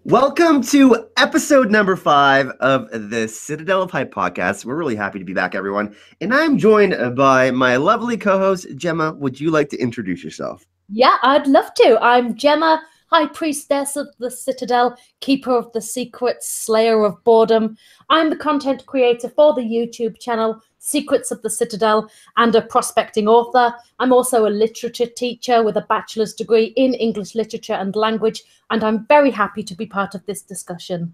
Welcome to episode number 5 of the Citadel of HYPE Podcast. We're really happy to be back, everyone. And I'm joined by my lovely co-host, Gemma. Would you like to introduce yourself? Yeah, I'd love to. I'm Gemma, High Priestess of the Citadel, Keeper of the Secrets, Slayer of Boredom. I'm the content creator for the YouTube channel, Secrets of the Citadel, and a prospecting author. I'm also a literature teacher with a bachelor's degree in English literature and language, and I'm very happy to be part of this discussion.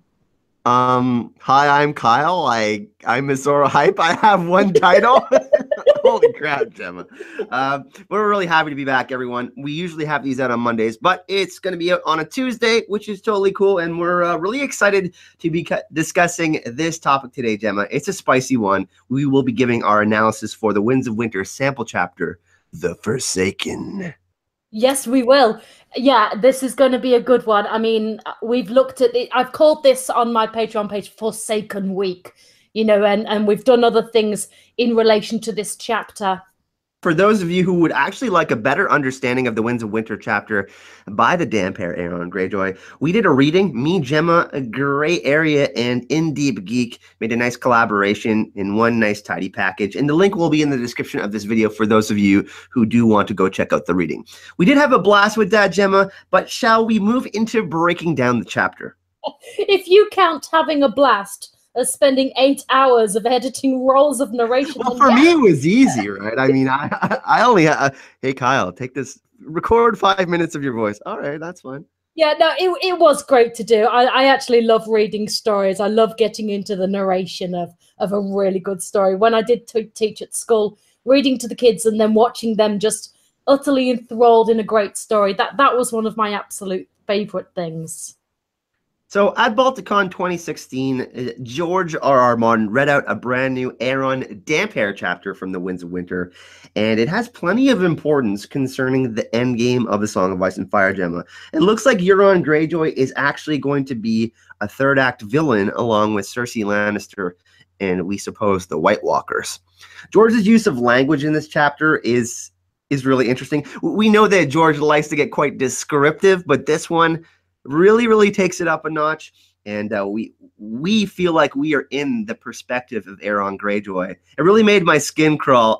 Hi, I'm Kyle. I'm Azora Hype. I have one title. Holy crap, Gemma. We're really happy to be back, everyone. We usually have these out on Mondays, but it's going to be out on a Tuesday, which is totally cool, and we're really excited to be discussing this topic today, Gemma. It's a spicy one. We will be giving our analysis for the Winds of Winter sample chapter, The Forsaken. Yes, we will. Yeah, this is going to be a good one. I mean, we've looked at it. I've called this on my Patreon page Forsaken Week, you know, and we've done other things in relation to this chapter. For those of you who would actually like a better understanding of the Winds of Winter chapter by the damn pair Euron Greyjoy, we did a reading. Me, Gemma, a Gray Area, and In Deep Geek made a nice collaboration in one nice tidy package. And the link will be in the description of this video for those of you who do want to go check out the reading. We did have a blast with that, Gemma, but shall we move into breaking down the chapter? If you count having a blast as spending 8 hours of editing rolls of narration. Well, for me, it was easy, right? I mean, I only, hey, Kyle, take this, record 5 minutes of your voice. All right, that's fine. Yeah, no, it was great to do. I actually love reading stories. I love getting into the narration of a really good story. When I did teach at school, reading to the kids and then watching them just utterly enthralled in a great story, that was one of my absolute favorite things. So at Balticon 2016, George R.R. Martin read out a brand new Aeron Damp Hair chapter from the Winds of Winter, and it has plenty of importance concerning the endgame of the Song of Ice and Fire, Gemma. It looks like Euron Greyjoy is actually going to be a third act villain along with Cersei Lannister and, we suppose, the White Walkers. George's use of language in this chapter is really interesting. We know that George likes to get quite descriptive, but this one really takes it up a notch, and we feel like we are in the perspective of Euron Greyjoy. It really made my skin crawl.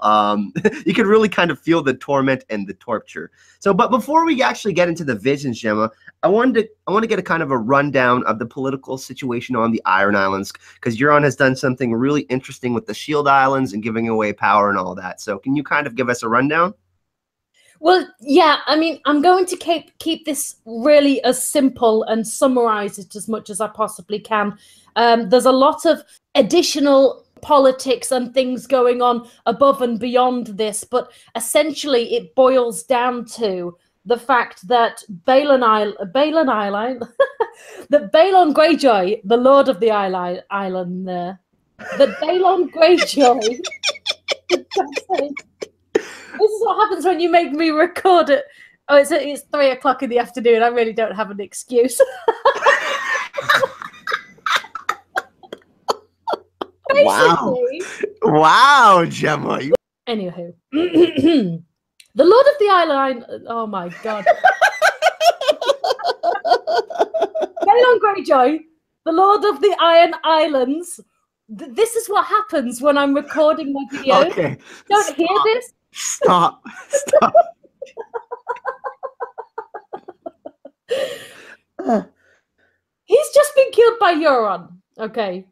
You could really kind of feel the torment and the torture. So, but before we actually get into the visions, Gemma, I want to get a kind of a rundown of the political situation on the Iron Islands, because Euron has done something really interesting with the Shield Islands and giving away power and all that. So, can you kind of give us a rundown? Well, yeah, I mean, I'm going to keep this really as simple and summarize it as much as I possibly can. There's a lot of additional politics and things going on above and beyond this, but essentially it boils down to the fact that Balon Greyjoy, the Lord of the Island there, that Balon Greyjoy... This is what happens when you make me record it. Oh, it's 3 o'clock in the afternoon. I really don't have an excuse. Wow, Gemma. Anywho, the Lord of the Island. Oh my God. Balon Greyjoy, the Lord of the Iron Islands. This is what happens when I'm recording my video. Okay. Don't hear this. Stop. He's just been killed by Euron. Okay.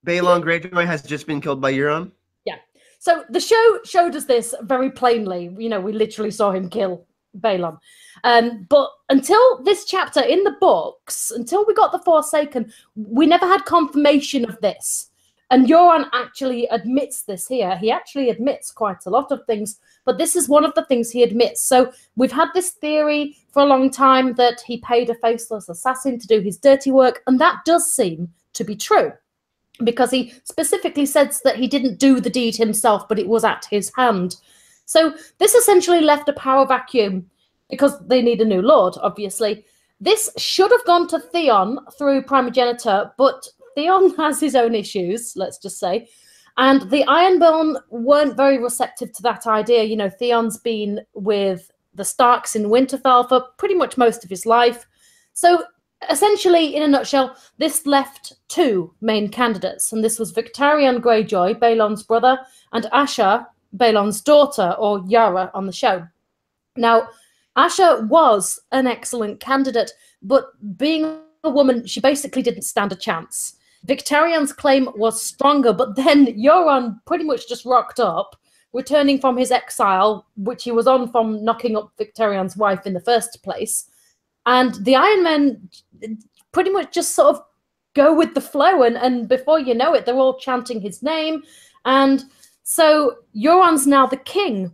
Balon Greyjoy has just been killed by Euron? Yeah. So the show showed us this very plainly. You know, we literally saw him kill Balon. But until this chapter in the books, until we got the Forsaken, we never had confirmation of this. And Euron actually admits this here. He actually admits quite a lot of things, but this is one of the things he admits. So we've had this theory for a long time that he paid a faceless assassin to do his dirty work, and that does seem to be true, because he specifically says that he didn't do the deed himself, but it was at his hand. So this essentially left a power vacuum, because they need a new lord, obviously. This should have gone to Theon through Primogeniture, but Theon has his own issues, let's just say. And the Ironborn weren't very receptive to that idea. You know, Theon's been with the Starks in Winterfell for pretty much most of his life. So essentially, in a nutshell, this left two main candidates, and this was Euron Greyjoy, Balon's brother, and Asha, Balon's daughter, or Yara on the show. Now, Asha was an excellent candidate, but being a woman, she basically didn't stand a chance. Victarion's claim was stronger, but then Euron pretty much just rocked up, returning from his exile, which he was on from knocking up Victarion's wife in the first place. And the Iron Men pretty much just sort of go with the flow, and before you know it, they're all chanting his name. And so Euron's now the king.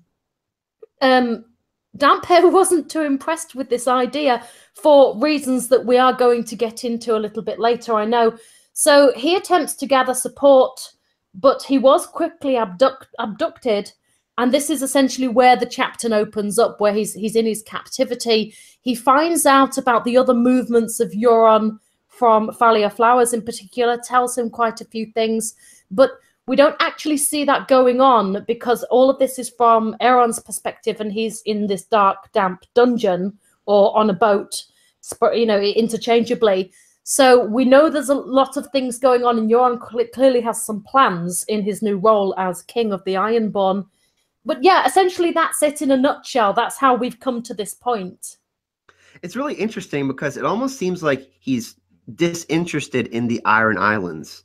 Damphair wasn't too impressed with this idea for reasons that we are going to get into a little bit later, I know. So he attempts to gather support, but he was quickly abducted. And this is essentially where the chapter opens up, where he's in his captivity. He finds out about the other movements of Euron from Thalia Flowers in particular, tells him quite a few things. But we don't actually see that going on because all of this is from Aeron's perspective, and he's in this dark, damp dungeon or on a boat, you know, interchangeably. So we know there's a lot of things going on, and Euron clearly has some plans in his new role as King of the Ironborn. But yeah, essentially that's it in a nutshell. That's how we've come to this point. It's really interesting because it almost seems like he's disinterested in the Iron Islands.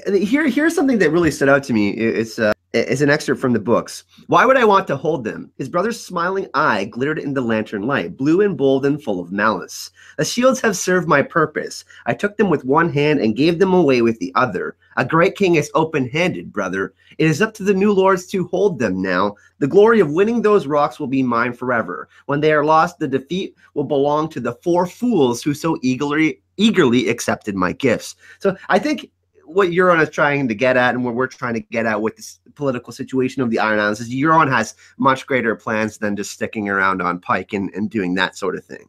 Here's something that really stood out to me. It's an excerpt from the books. Why would I want to hold them? His brother's smiling eye glittered in the lantern light, blue and bold and full of malice. The shields have served my purpose. I took them with one hand and gave them away with the other. A great king is open-handed, brother. It is up to the new lords to hold them now. The glory of winning those rocks will be mine forever. When they are lost, the defeat will belong to the four fools who so eagerly accepted my gifts. So I think what Euron is trying to get at, and what we're trying to get at with this political situation of the Iron Islands, is Euron has much greater plans than just sticking around on Pike and doing that sort of thing.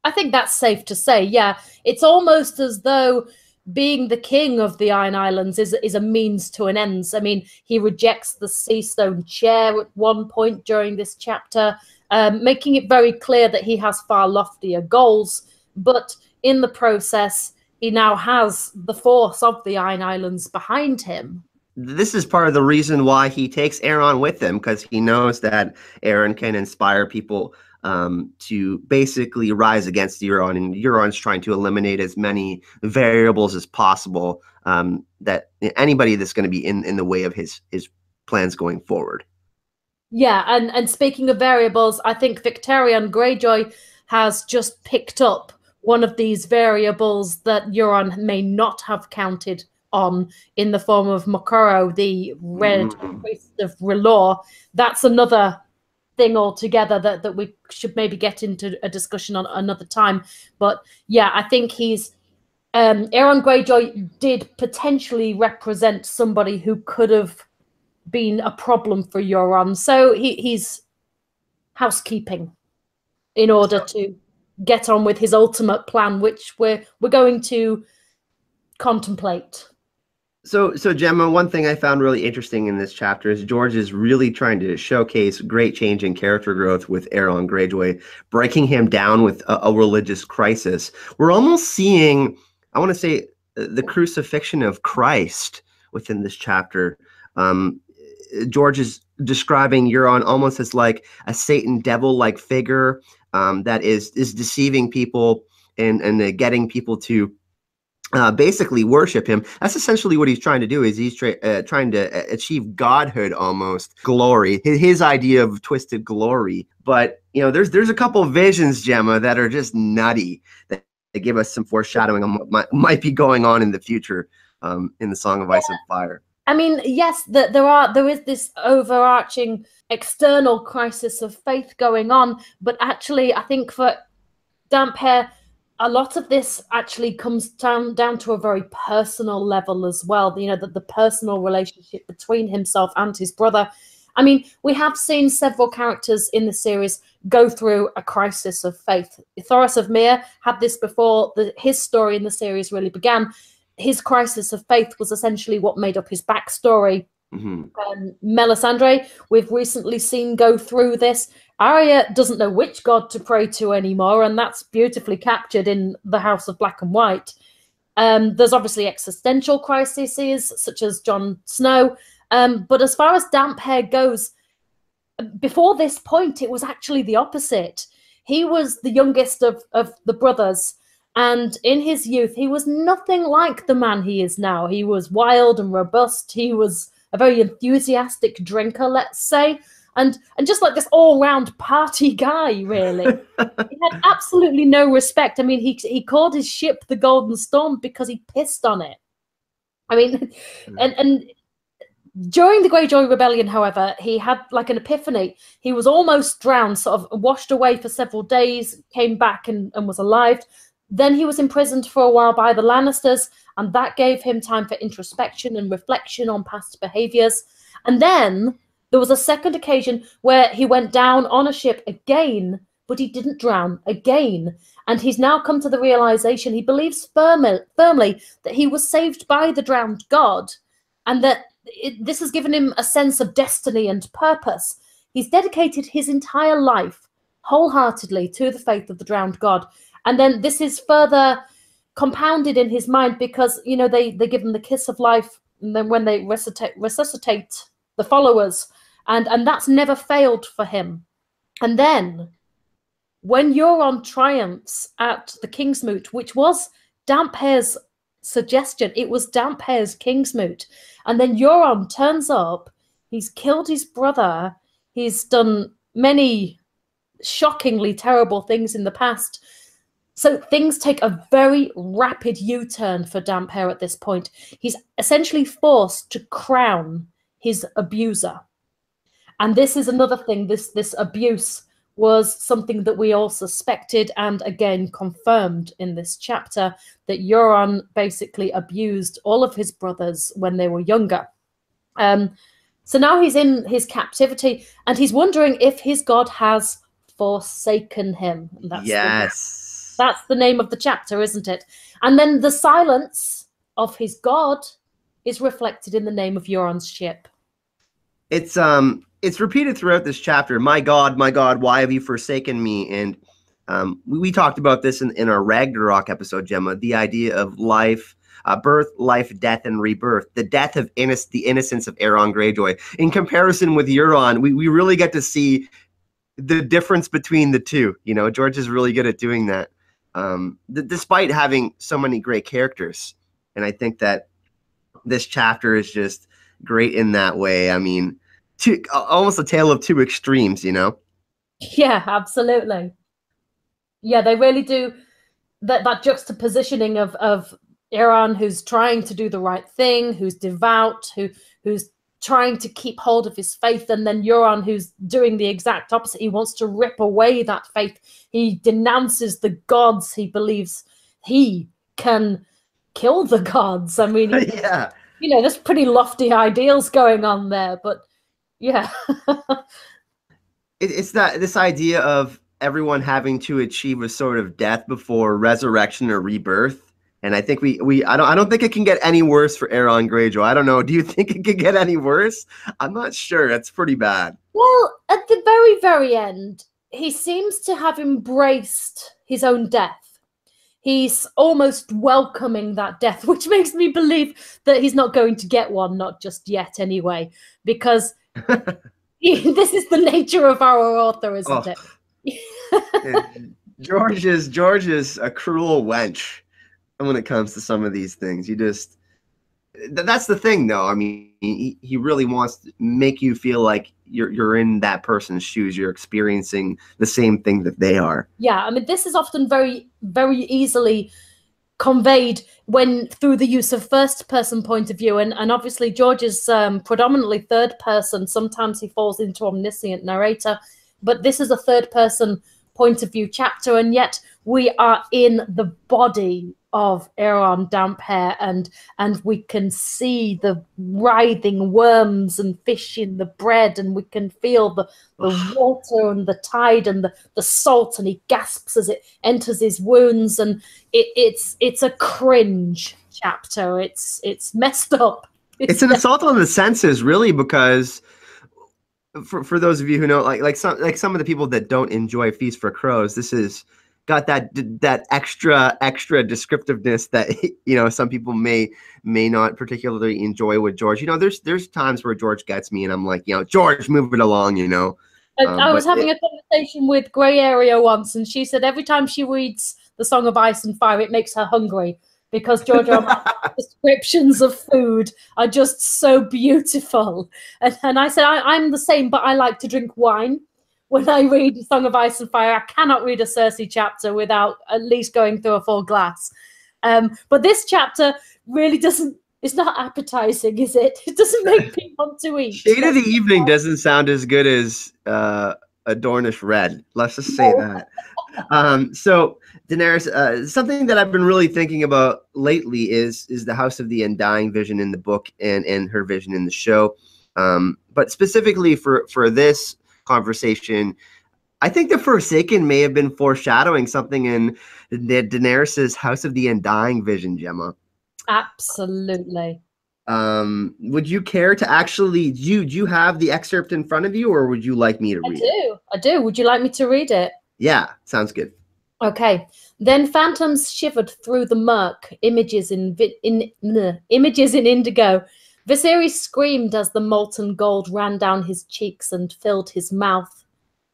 I think that's safe to say, yeah. It's almost as though being the king of the Iron Islands is a means to an end. I mean, he rejects the Seastone chair at one point during this chapter, making it very clear that he has far loftier goals, but in the process, he now has the force of the Iron Islands behind him. This is part of the reason why he takes Aeron with him, because he knows that Aeron can inspire people to basically rise against Euron, and Euron's trying to eliminate as many variables as possible, that anybody that's going to be in the way of his plans going forward. Yeah, and speaking of variables, I think Euron Greyjoy has just picked up one of these variables that Euron may not have counted on in the form of Mokoro, the red priest of R'hllor. That's another thing altogether that we should maybe get into a discussion on another time. But yeah, I think he's Euron Greyjoy did potentially represent somebody who could have been a problem for Euron. So he's housekeeping in order to get on with his ultimate plan, which we're going to contemplate. So Gemma, one thing I found really interesting in this chapter is George is really trying to showcase great change in character growth with Euron Greyjoy, breaking him down with a religious crisis. We're almost seeing, I want to say, the crucifixion of Christ within this chapter. George is describing Euron almost as like a Satan devil-like figure that is deceiving people and getting people to basically worship him. That's essentially what he's trying to do. Is he's trying to achieve godhood, almost glory, his idea of twisted glory. But you know, there's a couple of visions, Gemma, that are just nutty, that give us some foreshadowing on what might be going on in the future in the Song of Ice and Fire. I mean, yes, there is this overarching external crisis of faith going on, but actually, I think for Damphair, a lot of this actually comes down to a very personal level as well. You know, the personal relationship between himself and his brother. I mean, we have seen several characters in the series go through a crisis of faith. Thoros of Myr had this before his story in the series really began. His crisis of faith was essentially what made up his backstory. Melisandre, we've recently seen go through this. Arya doesn't know which god to pray to anymore, and that's beautifully captured in the House of Black and White. There's obviously existential crises, such as Jon Snow. But as far as damp hair goes, before this point, it was actually the opposite. He was the youngest of the brothers, and in his youth, he was nothing like the man he is now. He was wild and robust. He was a very enthusiastic drinker, let's say, and just like this all-round party guy, really. He had absolutely no respect. I mean, he called his ship the Golden Storm because he pissed on it. I mean, and during the Greyjoy Rebellion, however, he had like an epiphany. He was almost drowned, sort of washed away for several days, came back and was alive. Then he was imprisoned for a while by the Lannisters, and that gave him time for introspection and reflection on past behaviors. And then there was a second occasion where he went down on a ship again, but he didn't drown again. And he's now come to the realization, he believes firmly that he was saved by the drowned god, and that this has given him a sense of destiny and purpose. He's dedicated his entire life wholeheartedly to the faith of the drowned god. And then this is further compounded in his mind because, you know, they give him the kiss of life, and then when they resuscitate the followers, and that's never failed for him. And then when Euron triumphs at the Kingsmoot, which was Damphair's suggestion, it was Damphair's Kingsmoot, and then Euron turns up, he's killed his brother, he's done many shockingly terrible things in the past. So things take a very rapid U-turn for Damphair at this point. He's essentially forced to crown his abuser. And this is another thing, this abuse was something that we all suspected and again confirmed in this chapter, that Euron basically abused all of his brothers when they were younger. So now he's in his captivity and he's wondering if his god has forsaken him. That's the name of the chapter, isn't it? And then the silence of his god is reflected in the name of Euron's ship. It's repeated throughout this chapter. My God, why have you forsaken me? And we talked about this in our Ragnarok episode, Gemma, the idea of life, birth, life, death, and rebirth. The death of the innocence of Euron Greyjoy. In comparison with Euron, we really get to see the difference between the two. You know, George is really good at doing that, despite having so many great characters. And I think that this chapter is just great in that way. I mean, almost a tale of two extremes, you know? Yeah, absolutely. Yeah, they really do that juxtapositioning of Aeron, who's trying to do the right thing, who's devout, who's trying to keep hold of his faith, and then Euron, who's doing the exact opposite. He wants to rip away that faith. He denounces the gods. He believes he can kill the gods. I mean, yeah. You know, there's pretty lofty ideals going on there, but yeah. It's this idea of everyone having to achieve a sort of death before resurrection or rebirth. And I think I don't think it can get any worse for Euron Greyjoy. I don't know. Do you think it could get any worse? I'm not sure. That's pretty bad. Well, at the very, very end, he seems to have embraced his own death. He's almost welcoming that death, which makes me believe that he's not going to get one, not just yet anyway, because this is the nature of our author, isn't it? George is a cruel wench when it comes to some of these things. That's the thing, though. I mean, he really wants to make you feel like you're in that person's shoes. You're experiencing the same thing that they are. Yeah, I mean, this is often very, very easily conveyed through the use of first-person point of view, and obviously George is predominantly third-person. Sometimes he falls into omniscient narrator, but this is a third-person point of view chapter, and yet we are in the body of Aeron Damphair, and we can see the writhing worms and fish in the bread, and we can feel the water and the tide and the salt, and he gasps as it enters his wounds, and it's a cringe chapter. It's messed up. It's an assault on the senses, really, because for those of you who know, like some of the people that don't enjoy Feast for Crows, this is got that extra descriptiveness that some people may not particularly enjoy with George. There's times where George gets me, and I'm like, George, move it along, I was having a conversation with Grey Area once, and she said every time she reads The Song of Ice and Fire, it makes her hungry because George R. R. Martin's descriptions of food are just so beautiful. And I said, I'm the same, but I like to drink wine. When I read The Song of Ice and Fire, I cannot read a Cersei chapter without at least going through a full glass. But this chapter really doesn't, it's not appetizing, is it? It doesn't make me want to eat. Shade of the Evening doesn't sound as good as a Dornish Red. Let's just say that. So Daenerys, something that I've been really thinking about lately is the House of the Undying vision in the book and her vision in the show. But specifically for this conversation, I think the Forsaken may have been foreshadowing something in Daenerys's House of the Undying vision, Gemma. Absolutely. Would you care to actually, do you have the excerpt in front of you, or would you like me to read it? I do. Would you like me to read it? Yeah, sounds good. Okay. Then phantoms shivered through the murk, images in indigo. Viserys screamed as the molten gold ran down his cheeks and filled his mouth.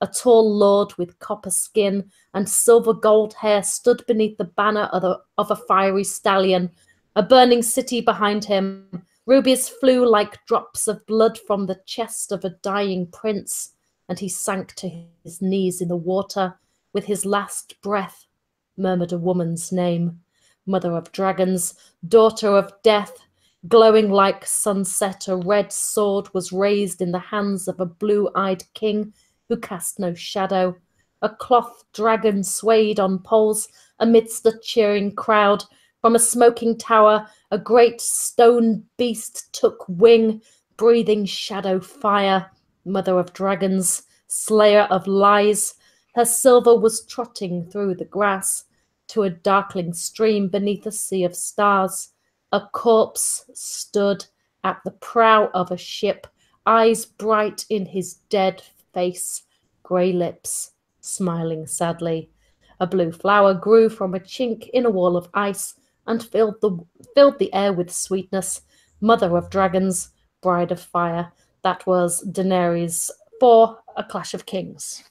A tall lord with copper skin and silver gold hair stood beneath the banner of a fiery stallion, a burning city behind him. Rubies flew like drops of blood from the chest of a dying prince, and he sank to his knees in the water. With his last breath, murmured a woman's name, Mother of Dragons, Daughter of Death. Glowing like sunset, a red sword was raised in the hands of a blue-eyed king who cast no shadow. A cloth dragon swayed on poles amidst a cheering crowd. From a smoking tower, a great stone beast took wing, breathing shadow fire. Mother of Dragons, slayer of lies, her silver was trotting through the grass to a darkling stream beneath a sea of stars. A corpse stood at the prow of a ship, eyes bright in his dead face, grey lips smiling sadly. A blue flower grew from a chink in a wall of ice and filled the air with sweetness. Mother of Dragons, Bride of Fire. That was Daenerys for A Clash of Kings.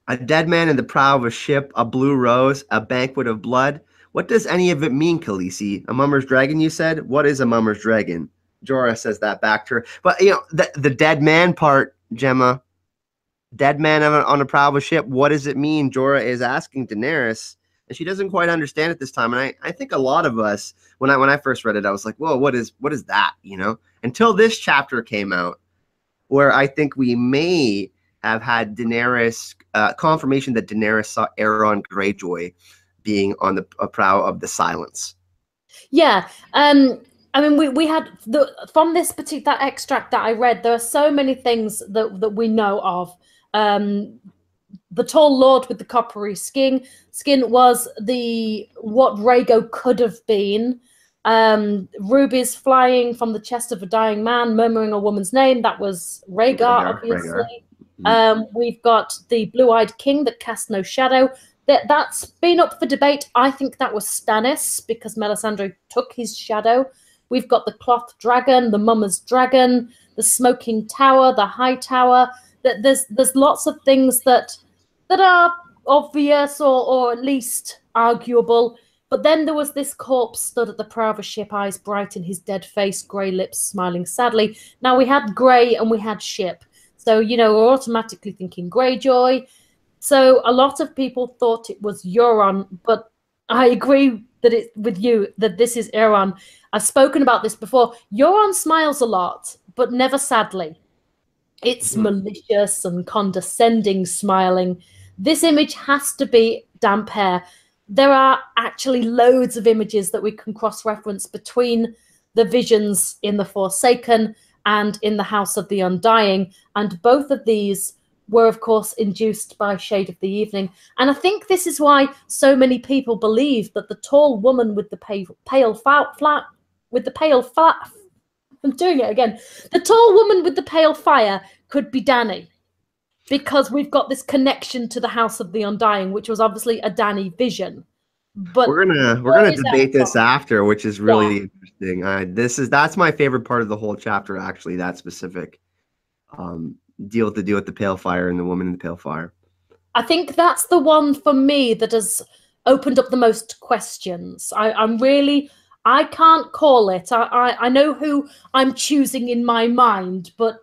A dead man in the prow of a ship, a blue rose, a banquet of blood. What does any of it mean, Khaleesi? A mummer's dragon, you said? What is a mummer's dragon? Jorah says that back to her. But, the dead man part, Gemma, dead man on a prow of a ship, what does it mean? Jorah is asking Daenerys, and she doesn't quite understand it this time. And I think a lot of us, when I first read it, I was like, whoa, what is that, Until this chapter came out, where I think we may have had Daenerys, confirmation that Daenerys saw Euron Greyjoy being on the prow of the Silence. Yeah. I mean, we had from this particular extract that I read, there are so many things that we know of. The tall lord with the coppery skin was what Rhaego could have been. Rubies flying from the chest of a dying man, murmuring a woman's name. That was Rhaegar, obviously. Rhaegar. We've got the blue-eyed king that cast no shadow. That's been up for debate. I think that was Stannis because Melisandre took his shadow. We've got the cloth dragon, the mummer's dragon, the smoking tower, the high tower. There's lots of things that are obvious or at least arguable. But then there was this corpse stood at the prow of a ship, eyes bright in his dead face, grey lips smiling sadly. Now we had grey and we had ship. So, we're automatically thinking Greyjoy. So a lot of people thought it was Euron, but I agree with you that this is Aeron. I've spoken about this before. Euron smiles a lot, but never sadly. It's malicious and condescending smiling. This image has to be damp hair. There are actually loads of images that we can cross-reference between the visions in The Forsaken and in the House of the Undying, and both of these were, of course, induced by Shade of the Evening. And I think this is why so many people believe that the tall woman with the pale I'm doing it again. The tall woman with the pale fire could be Dany, because we've got this connection to the House of the Undying, which was obviously a Dany vision. But we're gonna debate this after, which is really interesting. That's my favorite part of the whole chapter, actually. That specific deal to do with the pale fire and the woman in the pale fire. I think that's the one for me that has opened up the most questions. I can't call it. I know who I'm choosing in my mind, but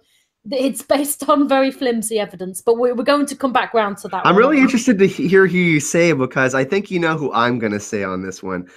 it's based on very flimsy evidence. But we're going to come back round to that. I'm really interested to hear who you say, because I think you know who I'm going to say on this one.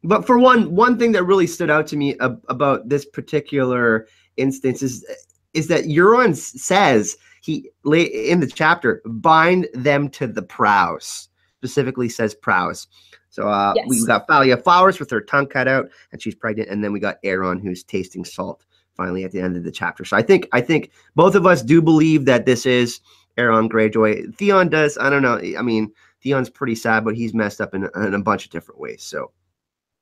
But for one thing that really stood out to me about this particular instance is that Euron says in the chapter, bind them to the prows. Specifically says prows. So yes. We got Thalia Flowers with her tongue cut out, and she's pregnant, and then we got Aeron, who's tasting salt finally at the end of the chapter. So I think both of us do believe that this is Euron Greyjoy. Theon does. I don't know. I mean, Theon's pretty sad, but he's messed up in a bunch of different ways. So.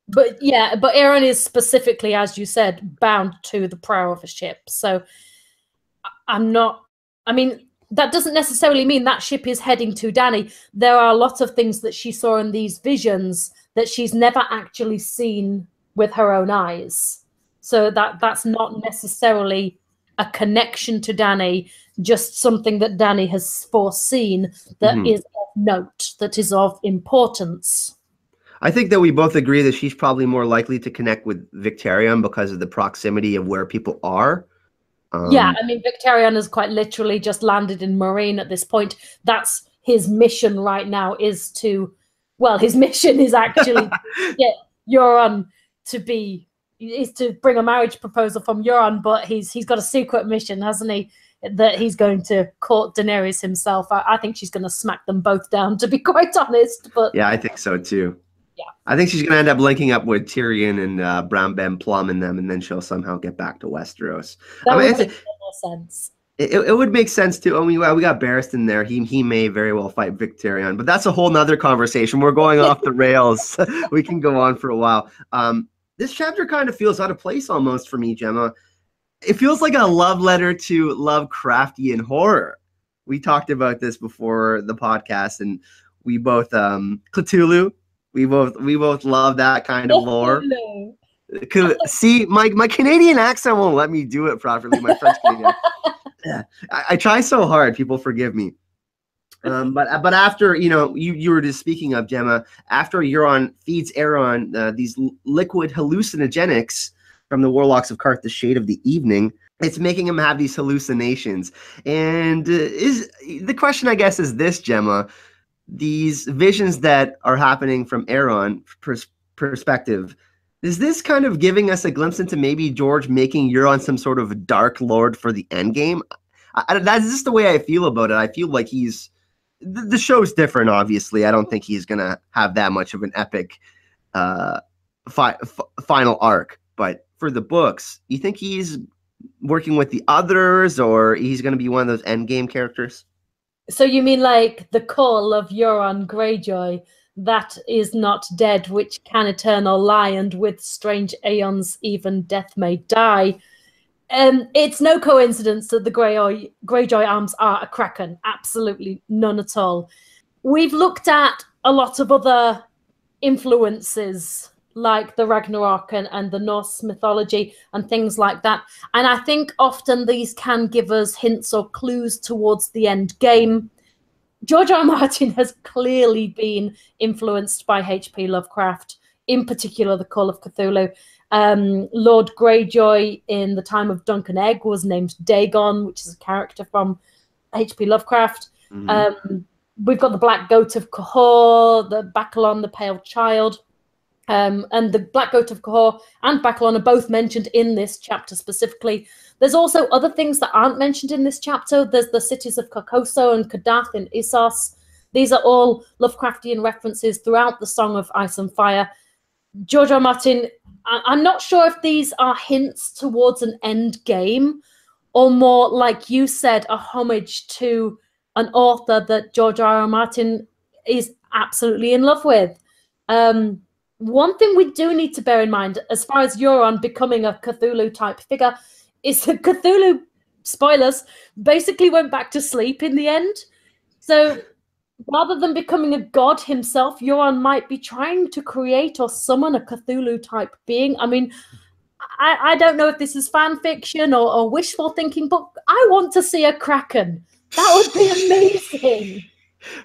But yeah, but Aeron is specifically, as you said, bound to the prow of a ship. So I'm not. I mean, that doesn't necessarily mean that ship is heading to Dany. There are a lot of things that she saw in these visions that she's never actually seen with her own eyes. So that's not necessarily a connection to Dany, just something that Dany has foreseen that is of note, that is of importance. I think that we both agree that she's probably more likely to connect with Victarion because of the proximity of where people are. Yeah, I mean, Victarion has quite literally just landed in Meereen at this point. That's his mission right now, his mission is actually to get Euron to bring a marriage proposal from Euron, but he's got a secret mission, hasn't he? That he's going to court Daenerys himself. I think she's going to smack them both down, to be quite honest. But yeah, I think so too. Yeah, I think she's going to end up linking up with Tyrion and Brown Ben Plum and them, and then she'll somehow get back to Westeros. That would make more sense. It would make sense too. I mean, we got Barristan there. He may very well fight Victarion, but that's a whole nother conversation. We're going off the rails. We can go on for a while. This chapter kind of feels out of place almost for me, Gemma. It feels like a love letter to Lovecraftian horror. We talked about this before the podcast, and we both Cthulhu. We both love that kind of lore. See, my Canadian accent won't let me do it properly. My French Canadian. I try so hard. People forgive me. But after you were just speaking of, Gemma, after Euron feeds Aeron these liquid hallucinogenics from the Warlocks of Qarth, the Shade of the Evening, it's making him have these hallucinations. And is the question, I guess, is this, Gemma? These visions that are happening from Aeron perspective, is this kind of giving us a glimpse into maybe George making Euron some sort of dark lord for the endgame? That's just the way I feel about it. I feel like the show's different, obviously. I don't think he's going to have that much of an epic final arc. But for the books, you think he's working with the others, or he's going to be one of those endgame characters? So you mean like the call of Euron Greyjoy, that is not dead, which can eternal lie, and with strange aeons even death may die. It's no coincidence that the Greyjoy arms are a kraken. Absolutely none at all. We've looked at a lot of other influences like the Ragnarok and the Norse mythology and things like that. And I think often these can give us hints or clues towards the end game. George R. R. Martin has clearly been influenced by H.P. Lovecraft, in particular the Call of Cthulhu. Lord Greyjoy in the time of Dunk and Egg was named Dagon, which is a character from H.P. Lovecraft. We've got the Black Goat of Cahor, the Bacalon, the Pale Child. And the Black Goat of Cahor and Bacalon are both mentioned in this chapter specifically. There's also other things that aren't mentioned in this chapter. There's the cities of Carcosa and Kadath in Issos. These are all Lovecraftian references throughout the Song of Ice and Fire. George R. R. Martin, I'm not sure if these are hints towards an end game or more, like you said, a homage to an author that George R. R. Martin is absolutely in love with. one thing we do need to bear in mind, as far as Euron becoming a Cthulhu-type figure, is that Cthulhu, spoilers, basically went back to sleep in the end. So rather than becoming a god himself, Euron might be trying to create or summon a Cthulhu-type being. I mean, I don't know if this is fan fiction or wishful thinking, but I want to see a Kraken. That would be amazing.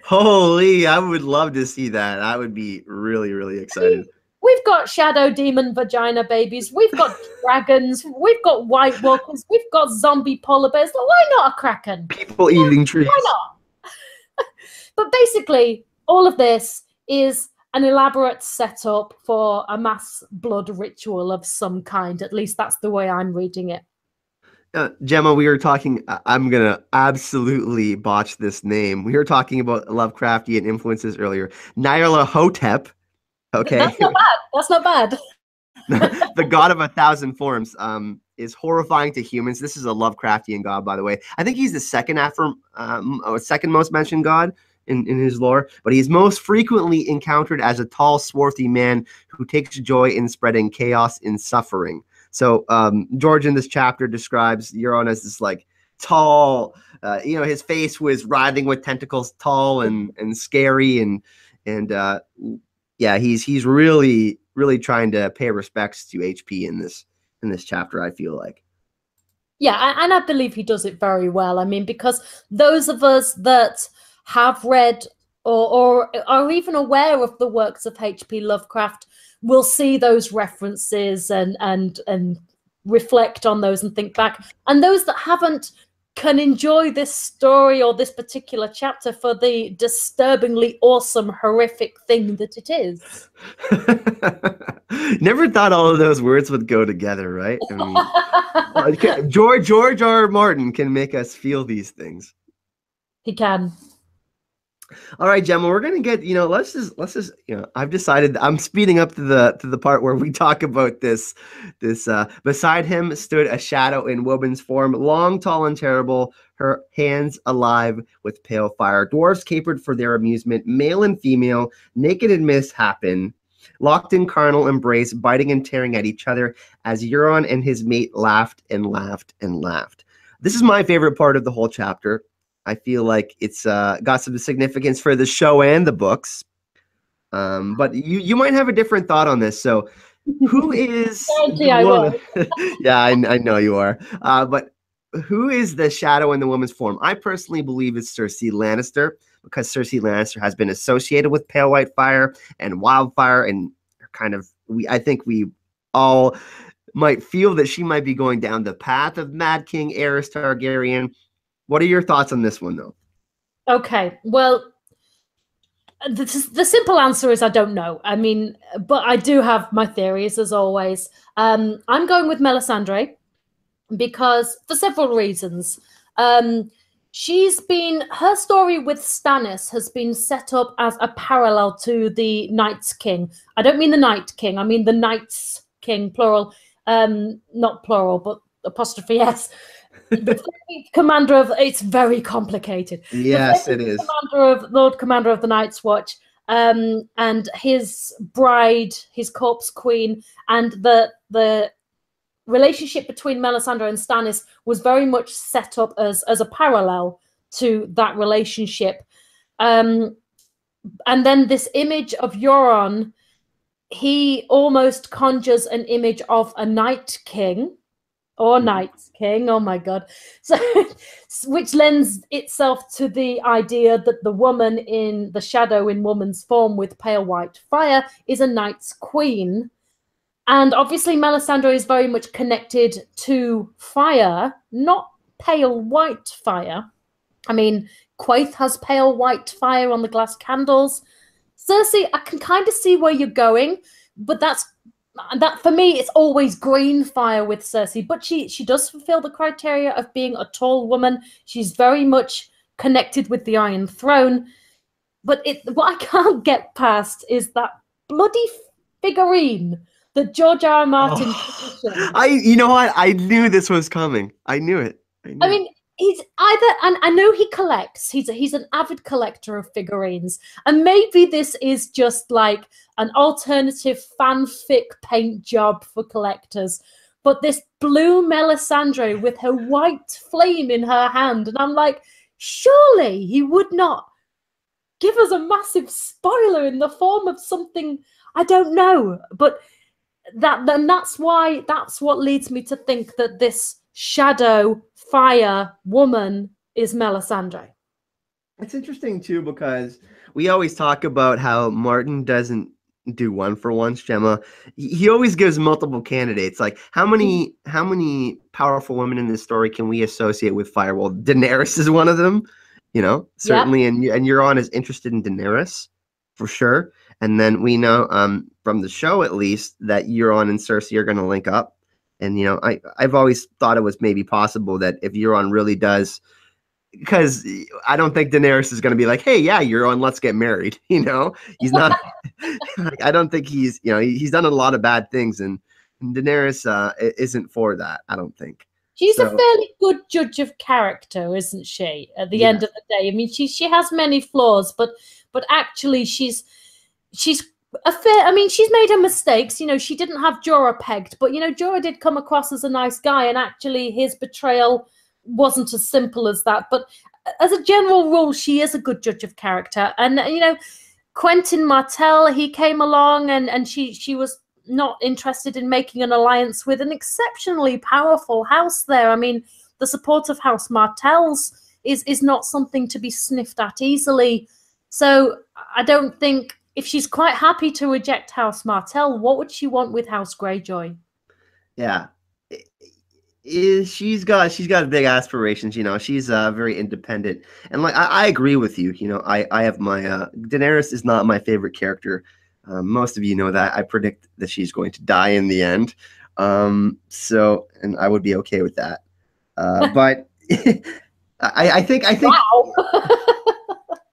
Holy, I would love to see that. I would be really, really excited. I mean, we've got shadow demon vagina babies. We've got dragons. We've got white walkers. We've got zombie polar bears. Why not a Kraken? People eating trees. Why not? But basically, all of this is an elaborate setup for a mass blood ritual of some kind. At least that's the way I'm reading it. Gemma, we were talking, I'm going to absolutely botch this name. We were talking about Lovecraftian influences earlier. Nyarlathotep, okay? That's not bad. That's not bad. The god of 1,000 forms is horrifying to humans. This is a Lovecraftian god, by the way. I think he's the second most mentioned god in his lore, but he's most frequently encountered as a tall, swarthy man who takes joy in spreading chaos and suffering. So George in this chapter describes Euron as this like tall, his face was writhing with tentacles, tall and scary, and he's really trying to pay respects to HP in this chapter, I feel like. Yeah, and I believe he does it very well. I mean, because those of us that have read or are even aware of the works of H.P. Lovecraft will see those references and reflect on those and think back. And those that haven't can enjoy this story or this particular chapter for the disturbingly awesome, horrific thing that it is. Never thought all of those words would go together, right? I mean, George R. Martin can make us feel these things. He can. All right, Gemma, we're gonna get, let's just, I've decided I'm speeding up to the part where we talk about this. Beside him stood a shadow in woman's form, long, tall, and terrible, her hands alive with pale fire. Dwarves capered for their amusement, male and female, naked and misshapen, locked in carnal embrace, biting and tearing at each other as Euron and his mate laughed and laughed and laughed. This is my favorite part of the whole chapter. I feel like it's got some significance for the show and the books. But you might have a different thought on this. So who is... Yeah, I know you are. But who is the shadow in the woman's form? I personally believe it's Cersei Lannister, because Cersei Lannister has been associated with pale white fire and wildfire, and I think we all might feel that she might be going down the path of Mad King Aerys Targaryen. What are your thoughts on this one, though? Okay, well, the simple answer is I don't know. I mean, but I do have my theories, as always. I'm going with Melisandre because for several reasons. Her story with Stannis has been set up as a parallel to the Night's King. I don't mean the Night King. I mean the Night's King, plural. Not plural, but apostrophe S. The commander of, it's very complicated. Yes, it is. Lord Commander of the Night's Watch, and his bride, his corpse queen, and the relationship between Melisandre and Stannis was very much set up as a parallel to that relationship. And then this image of Euron, he almost conjures an image of a Night King. Or Night's King, oh my God. So, which lends itself to the idea that the woman in the shadow in woman's form with pale white fire is a Night's Queen. And obviously Melisandre is very much connected to fire, not pale white fire. I mean, Quaithe has pale white fire on the glass candles. Cersei, I can kind of see where you're going, but that for me, it's always green fire with Cersei, but she does fulfill the criteria of being a tall woman. She's very much connected with the Iron Throne. But what I can't get past is that bloody figurine that George R. R. Martin... You know what? I knew this was coming. I knew it. I mean, He's either, and I know he collects. He's an avid collector of figurines, and maybe this is just like an alternative fanfic paint job for collectors. But this blue Melisandre with her white flame in her hand, and I'm like, surely he would not give us a massive spoiler in the form of something, I don't know. But that's what leads me to think that this shadow fire woman is Melisandre. It's interesting too, because we always talk about how Martin doesn't do one for once, Gemma. He always gives multiple candidates. Like, how many powerful women in this story can we associate with fire? Well, Daenerys is one of them, you know, certainly. Yeah. And Euron is interested in Daenerys for sure. And then we know from the show, at least, that Euron and Cersei are going to link up. And, you know, I've always thought it was maybe possible that if Euron really does, because I don't think Daenerys is going to be like, hey, yeah, Euron, let's get married. You know, he's not, I don't think he's, you know, he's done a lot of bad things, and Daenerys isn't for that, I don't think. She's a fairly good judge of character, isn't she? At the end of the day, I mean, she has many flaws, but actually she's a fair. I mean, she's made her mistakes. You know, she didn't have Jorah pegged, but you know, Jorah did come across as a nice guy, and actually his betrayal wasn't as simple as that. But as a general rule, she is a good judge of character. And you know, Quentin Martell, he came along, and she was not interested in making an alliance with an exceptionally powerful house there. I mean, the support of House Martells is not something to be sniffed at easily. So I don't think, if she's quite happy to reject House Martell, what would she want with House Greyjoy? Yeah. She's got big aspirations, you know. She's very independent, and like I agree with you. You know, I have my Daenerys is not my favorite character. Most of you know that. I predict that she's going to die in the end. So, and I would be okay with that. But I think wow.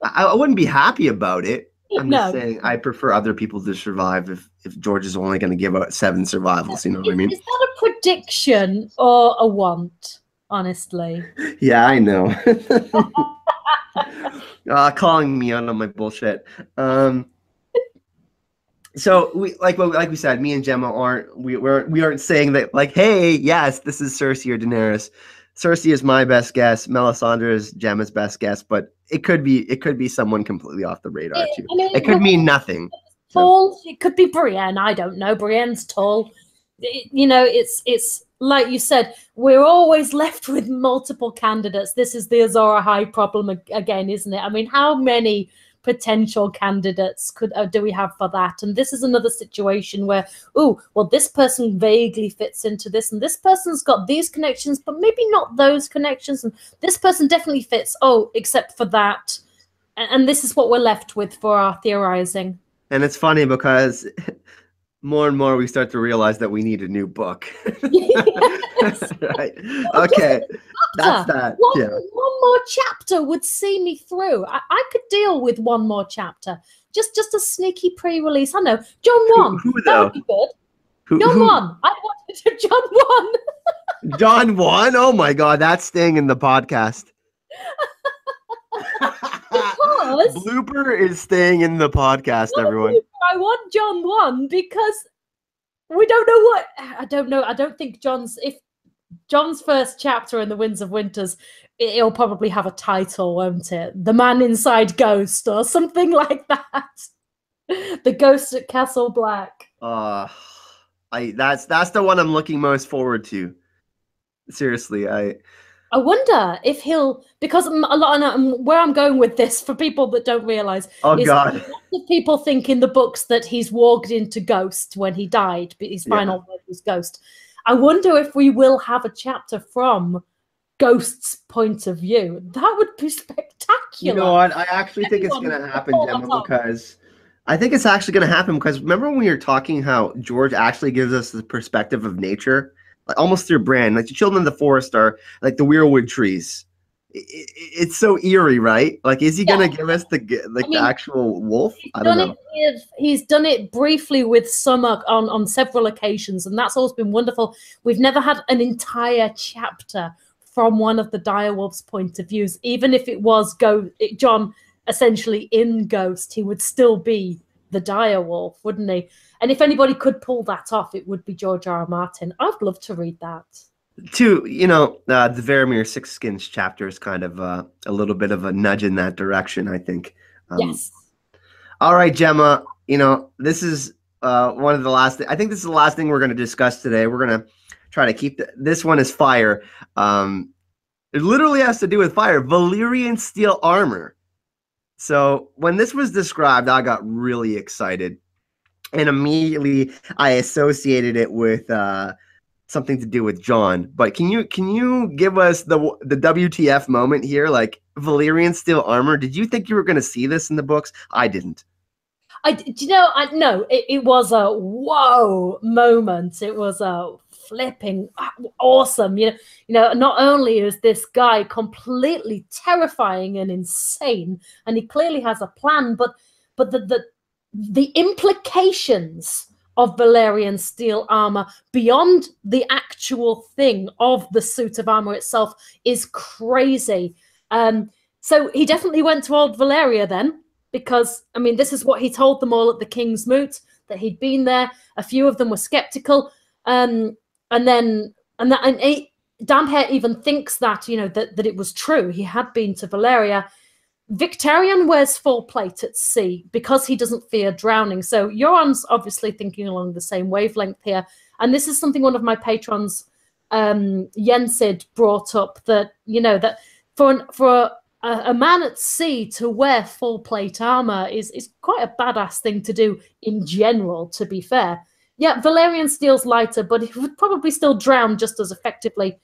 I wouldn't be happy about it. I'm just saying I prefer other people to survive if George is only going to give out 7 survivals. You know what I mean? Is that a prediction or a want, honestly? Yeah, I know. Calling me out on my bullshit. So we like we said, me and Gemma aren't saying that like, hey, yes, this is Cersei or Daenerys. Cersei is my best guess. Melisandre is Gemma's best guess, but it could be someone completely off the radar too. I mean, it could mean nothing. Tall. It could be Brienne. I don't know. Brienne's tall. You know, it's like you said. We're always left with multiple candidates. This is the Azor Ahai problem again, isn't it? I mean, how many potential candidates do we have for that? And this is another situation where, oh, well, this person vaguely fits into this, and this person's got these connections, but maybe not those connections, and this person definitely fits, except for that. And this is what we're left with for our theorizing. And it's funny because more and more we start to realize that we need a new book. Yes. Right. Okay. That's that. One more chapter would see me through. I could deal with one more chapter. Just a sneaky pre-release. I know. John 1. That would be good. John 1. I wanted to John 1. John 1? Oh my God. That's staying in the podcast. Because blooper is staying in the podcast, everyone. I want John 1 because we don't know what. I don't know. I don't think if John's first chapter in the Winds of Winters, it'll probably have a title, won't it? The Man Inside Ghost or something like that. The Ghost at Castle Black. That's the one I'm looking most forward to. Seriously, I wonder if he'll, because a lot of where I'm going with this for people that don't realize. Oh God! Lots of people think in the books that he's walked into Ghost when he died, but his final word was Ghost. I wonder if we will have a chapter from Ghost's point of view. That would be spectacular. You know what? I actually think it's going to happen, Gemma, because I think it's actually going to happen because remember when we were talking how George actually gives us the perspective of nature, like almost through Bran, like the children of the forest are like the weirwood trees. It's so eerie, right? Like, is he going to give us the actual wolf? I don't know. He's done it briefly with Summer on several occasions, and that's always been wonderful. We've never had an entire chapter from one of the direwolves' point of views. Even if it was Jon essentially in Ghost, he would still be the direwolf, wouldn't he? And if anybody could pull that off, it would be George R. R. Martin. I'd love to read that. The Varamir Six Skins chapter is kind of a little bit of a nudge in that direction, I think. Yes. All right, Gemma, this is one of the last, I think this is the last thing we're going to discuss today. We're going to try to keep this one as fire. It literally has to do with fire. Valyrian steel armor. So when this was described, I got really excited. And immediately I associated it with something to do with Jon. But can you give us the WTF moment here? Like, Valyrian steel armor. Did you think you were going to see this in the books? I didn't. It was a whoa moment. It was a flipping awesome. Not only is this guy completely terrifying and insane, and he clearly has a plan, but the implications of Valyrian steel armor beyond the actual thing of the suit of armor itself is crazy. So he definitely went to old Valyria then, because this is what he told them all at the King's Moot, that he'd been there. A few of them were skeptical, and Damphair even thinks that that it was true. He had been to Valyria. Victarion wears full plate at sea because he doesn't fear drowning. So Euron's obviously thinking along the same wavelength here. And this is something one of my patrons, Yensid, brought up, that that for a man at sea to wear full plate armor is quite a badass thing to do in general, to be fair. Yeah, Valyrian steel's lighter, but he would probably still drown just as effectively.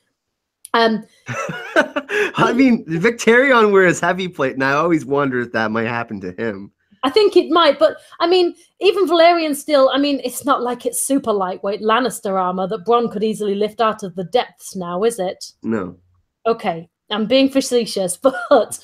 Victarion wears heavy plate, and I always wonder if that might happen to him. I think it might, but even Valyrian steel, it's not like it's super lightweight Lannister armor that Bronn could easily lift out of the depths now, is it? No. Okay, I'm being facetious, but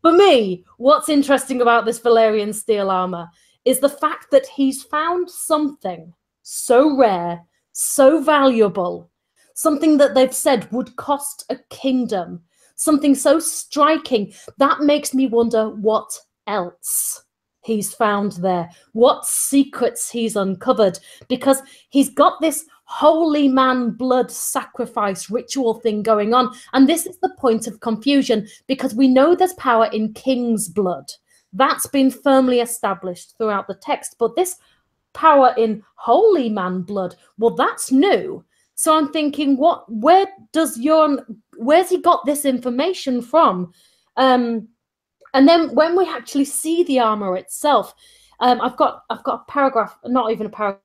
for me, what's interesting about this Valyrian steel armor is the fact that he's found something so rare, so valuable, something that they've said would cost a kingdom, something so striking, that makes me wonder what else he's found there, what secrets he's uncovered, because he's got this holy man blood sacrifice ritual thing going on. And this is the point of confusion, because we know there's power in king's blood. That's been firmly established throughout the text. But this power in holy man blood, well, that's new. So I'm thinking, where's he got this information from? And then when we actually see the armor itself, I've got a paragraph, not even a paragraph,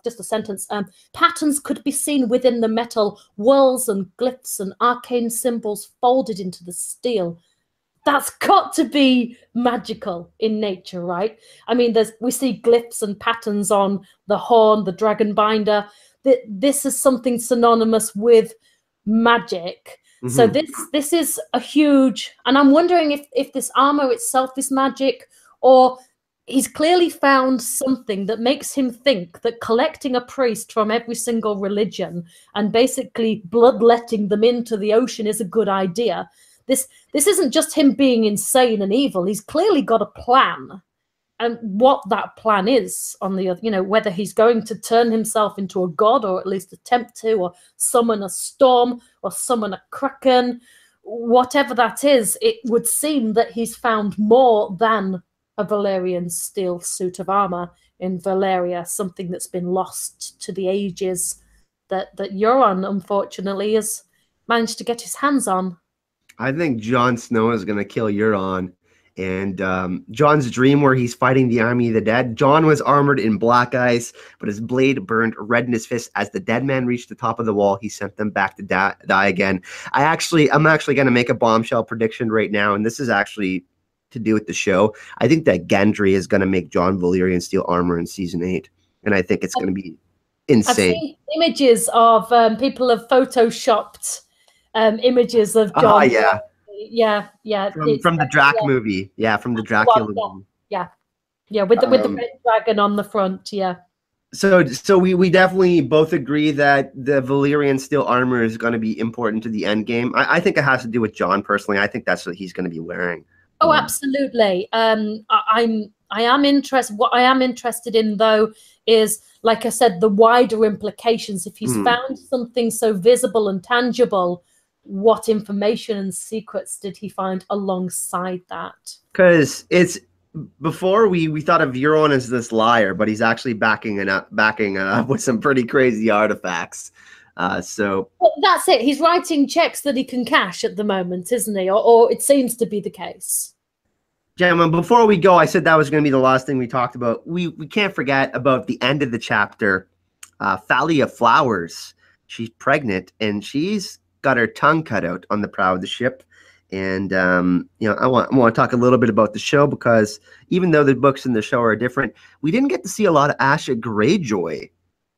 just a sentence. Patterns could be seen within the metal, whorls and glyphs and arcane symbols folded into the steel. That's got to be magical in nature, right? We see glyphs and patterns on the horn, the dragon binder. This is something synonymous with magic. Mm-hmm. So this is a huge, and I'm wondering if this armor itself is magic, or he's clearly found something that makes him think that collecting a priest from every single religion and basically bloodletting them into the ocean is a good idea. This isn't just him being insane and evil. He's clearly got a plan. And what that plan is on the other, whether he's going to turn himself into a god, or at least attempt to, or summon a storm, or summon a kraken, whatever that is, it would seem that he's found more than a Valyrian steel suit of armor in Valyria, something that's been lost to the ages that Euron, unfortunately, has managed to get his hands on. I think Jon Snow is going to kill Euron. And Jon's dream where he's fighting the army of the dead. Jon was armored in black ice, but his blade burned red in his fist. As the dead man reached the top of the wall, he sent them back to die again. I'm actually going to make a bombshell prediction right now, and this is actually to do with the show. I think that Gendry is going to make Jon Valyrian steel armor in season 8, and I think it's going to be insane. I've seen images of people have photoshopped images of Jon. Yeah. From the Drac movie. Yeah, from the Dracula movie. Yeah, with the red dragon on the front. Yeah. So we definitely both agree that the Valyrian steel armor is going to be important to the end game. I think it has to do with Jon personally. I think that's what he's going to be wearing. Oh, absolutely. I am interested. What I am interested in, though, is, like I said, the wider implications. If he's found something so visible and tangible, what information and secrets did he find alongside that? Because it's before we thought of Euron as this liar, but he's actually backing it up with some pretty crazy artifacts. So well, that's it. He's writing checks that he can cash at the moment, isn't he? Or it seems to be the case. Gemma, before we go, I said that was going to be the last thing we talked about. We can't forget about the end of the chapter. Thalia Flowers, she's pregnant and she's got her tongue cut out on the prow of the ship. And you know, I want to talk a little bit about the show, because even though the books and the show are different, we didn't get to see a lot of Asha Greyjoy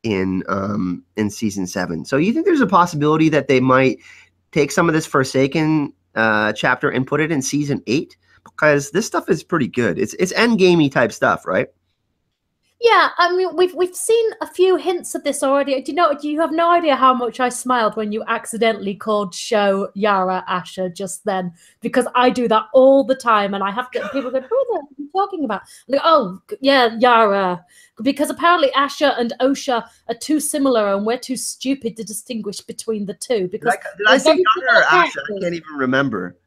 in season 7. So you think there's a possibility that they might take some of this Forsaken chapter and put it in season 8? Because this stuff is pretty good. It's endgamey type stuff, right? Yeah, I mean, we've seen a few hints of this already. Do you have no idea how much I smiled when you accidentally called show Yara Asha just then? Because I do that all the time, and I have to. People go, "Who are you talking about?" I'm like, oh, yeah, Yara. Because apparently Asha and Osha are too similar, and we're too stupid to distinguish between the two. Because did I say Yara or Asha? I can't even remember.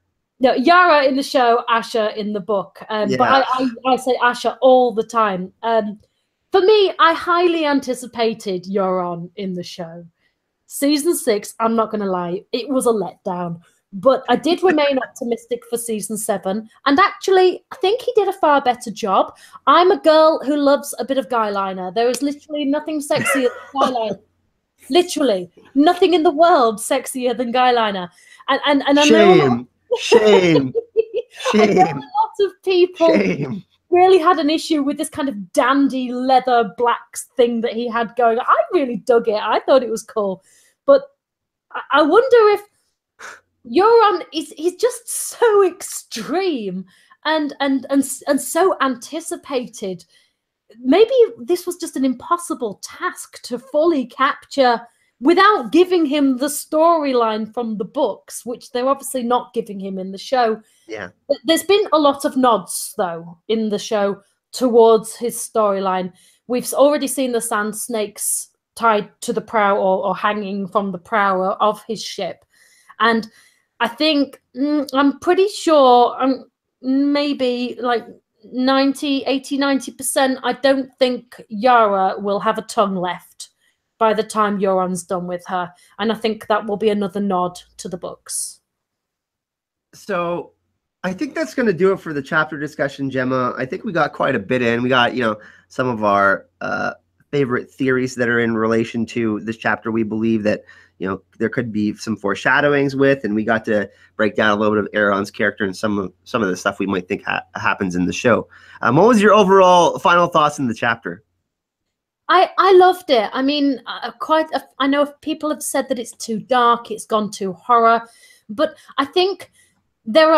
No, Yara in the show, Asha in the book. Yeah. But I say Asha all the time. For me, I highly anticipated Euron in the show. Season 6, I'm not going to lie, it was a letdown. But I did remain optimistic for season 7. And actually, I think he did a far better job. I'm a girl who loves a bit of guyliner. There is literally nothing sexier than guyliner. Literally, nothing in the world sexier than guyliner. And I know... Shame. I know a lot of people really had an issue with this kind of dandy leather black thing that he had going. I really dug it. I thought it was cool. But I wonder if Euron he's just so extreme and so anticipated. Maybe this was just an impossible task to fully capture without giving him the storyline from the books, which they're obviously not giving him in the show. Yeah. But there's been a lot of nods, though, in the show towards his storyline. We've already seen the sand snakes tied to the prow or hanging from the prow of his ship. And I think, I'm pretty sure, maybe like 90%, I don't think Yara will have a tongue left by the time Euron's done with her. And I think that will be another nod to the books. So I think that's going to do it for the chapter discussion, Gemma. I think we got quite a bit in. We got, some of our favorite theories that are in relation to this chapter. We believe that, there could be some foreshadowings with, and we got to break down a little bit of Aeron's character and some of the stuff we might think happens in the show. What was your overall final thoughts in the chapter? I loved it. I mean, I know people have said that it's too dark, it's gone too horror, but I think there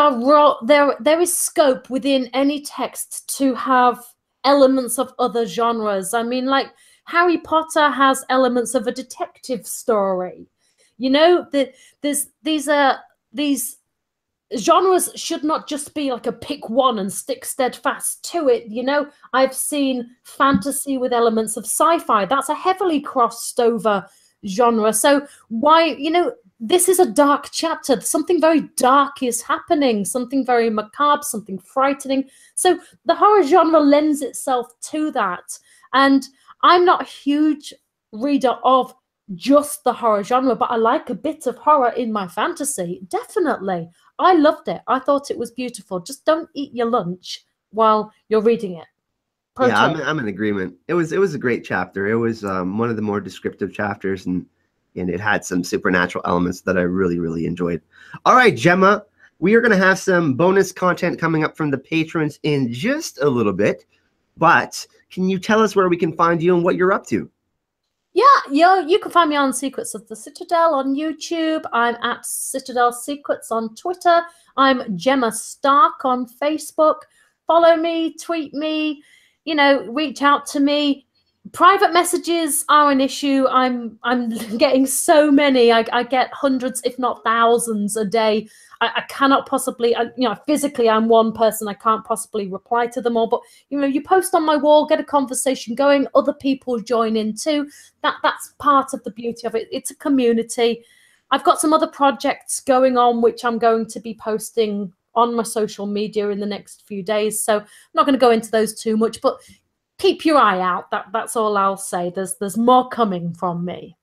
is scope within any text to have elements of other genres. I mean, like Harry Potter has elements of a detective story. These genres should not just be like a pick one and stick steadfast to it. I've seen fantasy with elements of sci-fi. That's a heavily crossed over genre. So why, this is a dark chapter. Something very dark is happening, something very macabre, something frightening. So the horror genre lends itself to that. And I'm not a huge reader of just the horror genre, but I like a bit of horror in my fantasy. Definitely. I loved it. I thought it was beautiful. Just don't eat your lunch while you're reading it. Yeah, I'm in agreement. It was a great chapter. It was one of the more descriptive chapters, and it had some supernatural elements that I really, really enjoyed. All right, Gemma, we are going to have some bonus content coming up from the patrons in just a little bit, but can you tell us where we can find you and what you're up to? Yeah, you can find me on Secrets of the Citadel on YouTube. I'm at Citadel Secrets on Twitter. I'm Gemma Stark on Facebook. Follow me, tweet me, reach out to me. Private messages are an issue. I'm getting so many. I get hundreds, if not thousands, a day. I cannot possibly, physically, I'm one person. I can't possibly reply to them all. But you post on my wall, get a conversation going. Other people join in too. That's part of the beauty of it. It's a community. I've got some other projects going on, which I'm going to be posting on my social media in the next few days. So I'm not going to go into those too much, but keep your eye out. That's all I'll say. There's more coming from me.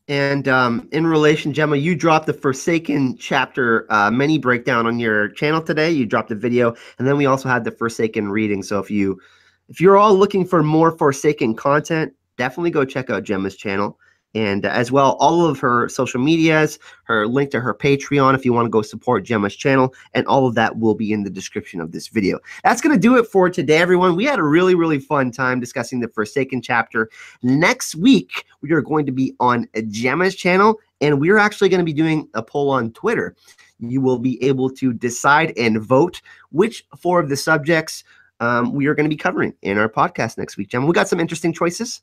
And in relation, Gemma, you dropped the Forsaken chapter mini breakdown on your channel today. You dropped a video, and then we also had the Forsaken reading. So if you're all looking for more Forsaken content, definitely go check out Gemma's channel. And as well, all of her social medias, her link to her Patreon if you want to go support Gemma's channel, and all of that will be in the description of this video. That's going to do it for today, everyone. We had a really, really fun time discussing the Forsaken chapter. Next week, we are going to be on Gemma's channel, and we're actually going to be doing a poll on Twitter. You will be able to decide and vote which 4 of the subjects we are going to be covering in our podcast next week. Gemma, we got some interesting choices.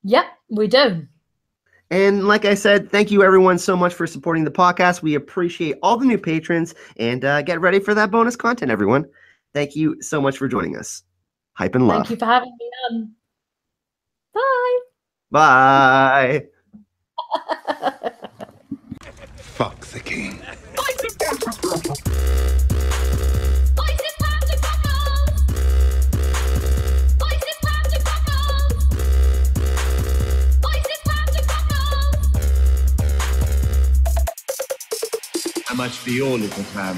Yep, we do. And like I said, thank you everyone so much for supporting the podcast. We appreciate all the new patrons, and get ready for that bonus content, everyone. Thank you so much for joining us. Hype and love. Thank you for having me on. Bye. Bye. Fuck the king. How much for your little clam?